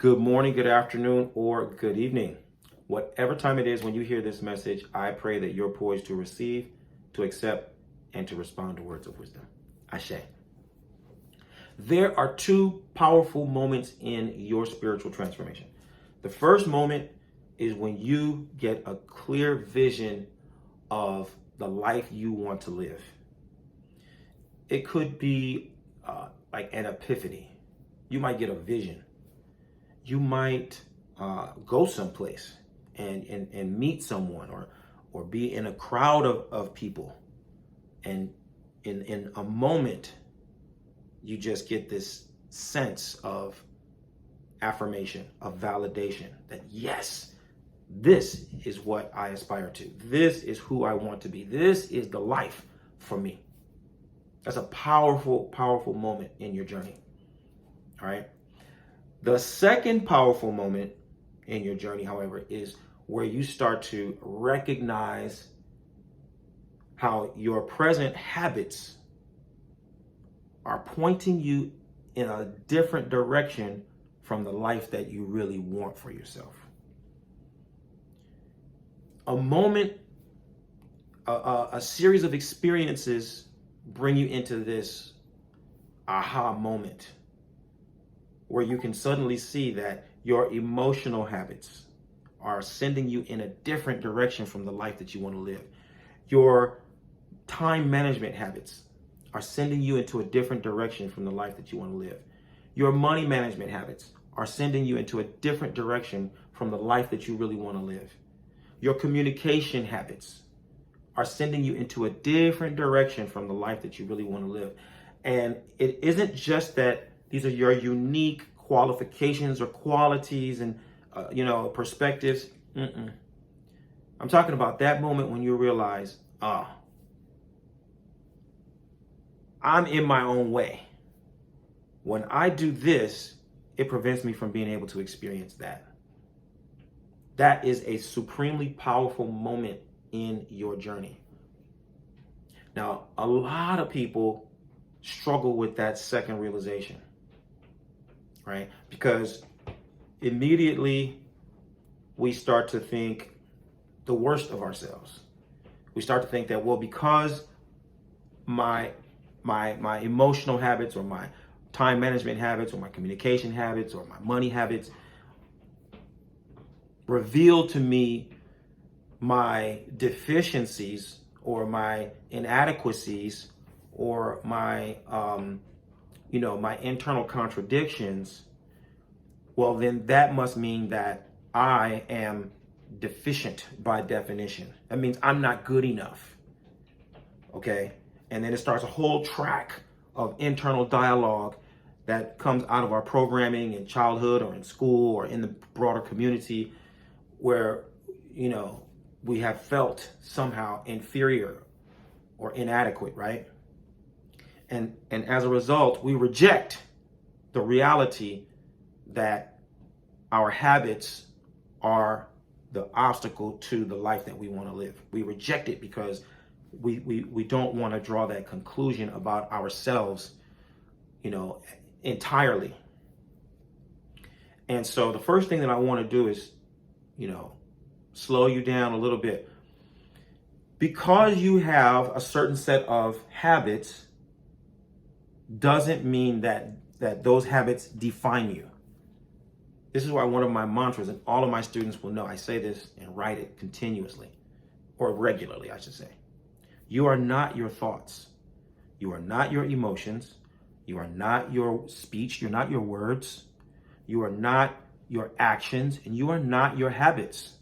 Good morning, good afternoon, or good evening. Whatever time it is when you hear this message, I pray that you're poised to receive, to accept, and to respond to words of wisdom. Ashe. There are two powerful moments in your spiritual transformation. The first moment is when you get a clear vision of the life you want to live. It could be like an epiphany. You might get a vision. You might go someplace and meet someone or be in a crowd of people. And in a moment, you just get this sense of affirmation, of validation that yes, this is what I aspire to. This is who I want to be. This is the life for me. That's a powerful, powerful moment in your journey. All right. The second powerful moment in your journey, however, is where you start to recognize how your present habits are pointing you in a different direction from the life that you really want for yourself. A moment, a series of experiences bring you into this aha moment where you can suddenly see that your emotional habits are sending you in a different direction from the life that you want to live. Your time management habits are sending you into a different direction from the life that you want to live. Your money management habits are sending you into a different direction from the life that you really want to live. Your communication habits are sending you into a different direction from the life that you really want to live. And it isn't just that these are your unique qualifications or qualities and perspectives. I'm talking about that moment when you realize, I'm in my own way. When I do this, it prevents me from being able to experience that. That is a supremely powerful moment in your journey. Now, a lot of people struggle with that second realization, right? Because immediately we start to think the worst of ourselves. We start to think that, well, because my emotional habits or my time management habits or my communication habits or my money habits reveal to me my deficiencies or my inadequacies or my my internal contradictions, well, then that must mean that I am deficient by definition. That means I'm not good enough. Okay? And then it starts a whole track of internal dialogue that comes out of our programming in childhood or in school or in the broader community where, we have felt somehow inferior or inadequate, right? And as a result, we reject the reality that our habits are the obstacle to the life that we want to live. We reject it because we don't want to draw that conclusion about ourselves, entirely. And so the first thing that I want to do is, slow you down a little bit. Because you have a certain set of habits doesn't mean that those habits define you. This is why one of my mantras, and all of my students will know, I say this and write it continuously, or regularly, I should say. You are not your thoughts. You are not your emotions. You are not your speech. You're not your words. You are not your actions, and you are not your habits.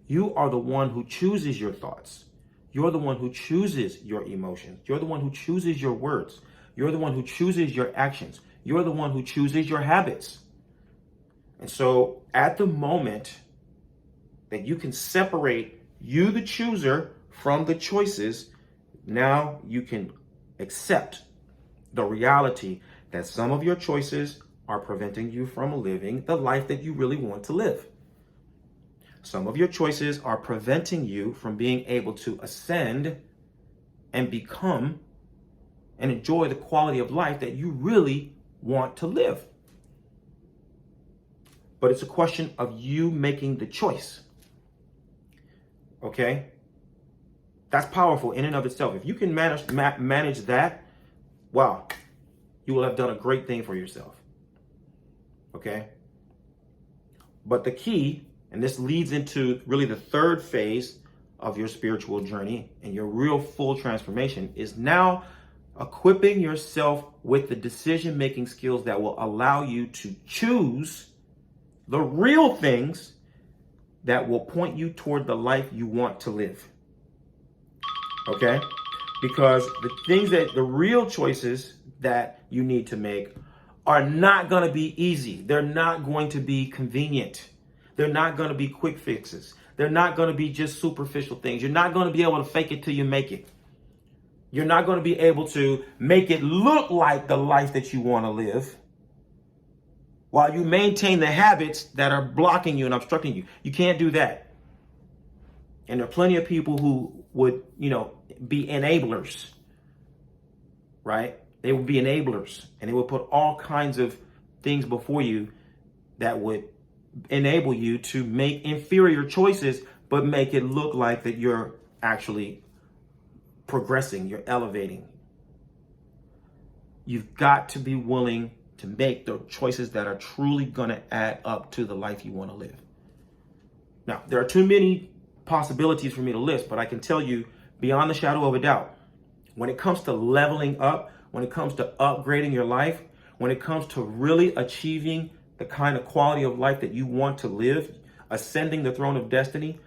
You are the one who chooses your thoughts. You're the one who chooses your emotions. You're the one who chooses your words. You're the one who chooses your actions. You're the one who chooses your habits. And so at the moment that you can separate you, the chooser, from the choices, now you can accept the reality that some of your choices are preventing you from living the life that you really want to live. Some of your choices are preventing you from being able to ascend and become and enjoy the quality of life that you really want to live. but it's a question of you making the choice. Okay? That's powerful in and of itself. If you can manage that, wow, you will have done a great thing for yourself. Okay? But the key, and this leads into really the third phase of your spiritual journey and your real full transformation, is now equipping yourself with the decision-making skills that will allow you to choose the real things that will point you toward the life you want to live. Okay? Because the real choices that you need to make are not going to be easy. They're not going to be convenient. They're not going to be quick fixes. They're not going to be just superficial things. You're not going to be able to fake it till you make it. You're not going to be able to make it look like the life that you want to live while you maintain the habits that are blocking you and obstructing you. You can't do that. And there are plenty of people who would, be enablers, right? They would be enablers, and they would put all kinds of things before you that would enable you to make inferior choices, but make it look like that you're actually progressing, you're elevating. You've got to be willing to make the choices that are truly going to add up to the life you want to live. Now, there are too many possibilities for me to list, but I can tell you beyond the shadow of a doubt, when it comes to leveling up, when it comes to upgrading your life, when it comes to really achieving the kind of quality of life that you want to live, ascending the throne of destiny,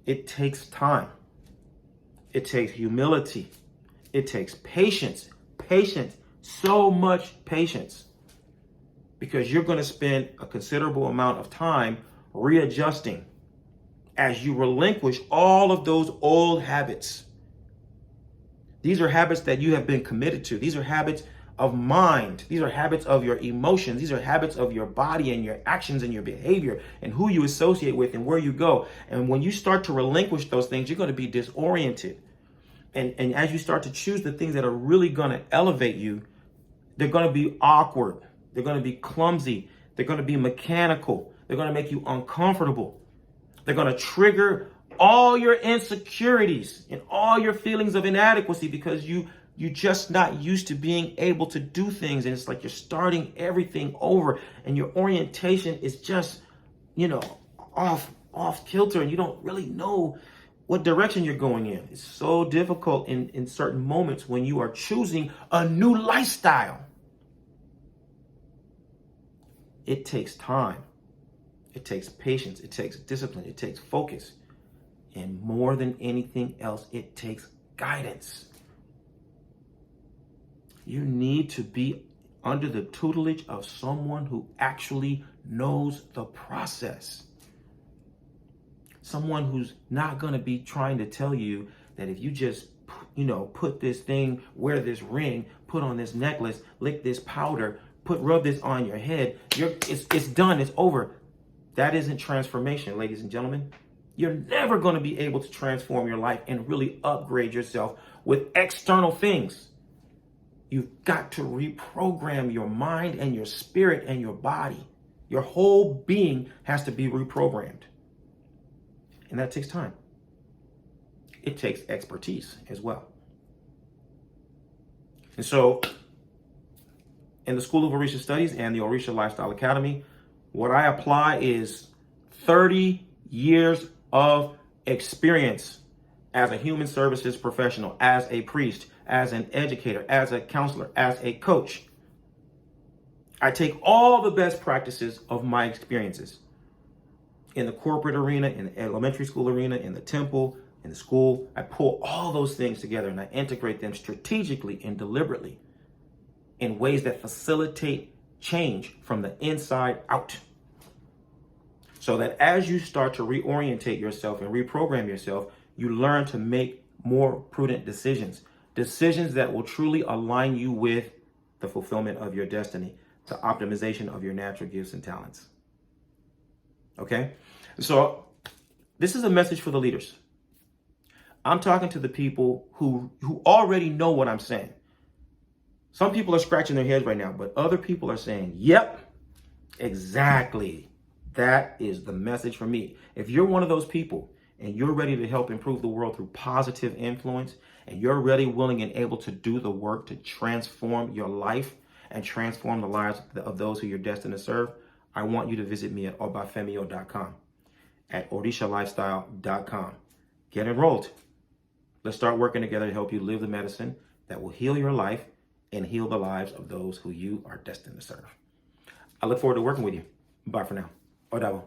it takes time. It takes humility. It takes patience. Patience. So much patience. Because you're going to spend a considerable amount of time readjusting as you relinquish all of those old habits. These are habits that you have been committed to. These are habits of mind. These are habits of your emotions. These are habits of your body and your actions and your behavior and who you associate with and where you go. And when you start to relinquish those things, you're going to be disoriented. And as you start to choose the things that are really going to elevate you, they're going to be awkward. They're going to be clumsy. They're going to be mechanical. They're going to make you uncomfortable. They're going to trigger all your insecurities and all your feelings of inadequacy because you're just not used to being able to do things. And it's like you're starting everything over and your orientation is just, off kilter, and you don't really know what direction you're going in. It's so difficult in certain moments when you are choosing a new lifestyle. It takes time. It takes patience. It takes discipline. It takes focus. And more than anything else, it takes guidance. You need to be under the tutelage of someone who actually knows the process. Someone who's not going to be trying to tell you that if you just, put this thing, wear this ring, put on this necklace, lick this powder, rub this on your head, it's done, it's over. That isn't transformation, ladies and gentlemen. You're never going to be able to transform your life and really upgrade yourself with external things. You've got to reprogram your mind and your spirit and your body. Your whole being has to be reprogrammed. And that takes time. It takes expertise as well. And so, in the School of Orisha Studies and the Orisha Lifestyle Academy, what I apply is 30 years of experience as a human services professional, as a priest, as an educator, as a counselor, as a coach. I take all the best practices of my experiences in the corporate arena, in the elementary school arena, in the temple, in the school. I pull all those things together and I integrate them strategically and deliberately in ways that facilitate change from the inside out. So that as you start to reorientate yourself and reprogram yourself, you learn to make more prudent decisions. Decisions that will truly align you with the fulfillment of your destiny, the optimization of your natural gifts and talents. Okay? So this is a message for the leaders. I'm talking to the people who already know what I'm saying. Some people are scratching their heads right now, but other people are saying, yep, exactly. That is the message for me. If you're one of those people and you're ready to help improve the world through positive influence, and you're ready, willing, and able to do the work to transform your life and transform the lives of those who you're destined to serve, I want you to visit me at obafemio.com, at orishalifestyle.com. Get enrolled. Let's start working together to help you live the medicine that will heal your life and heal the lives of those who you are destined to serve. I look forward to working with you. Bye for now. Odavo.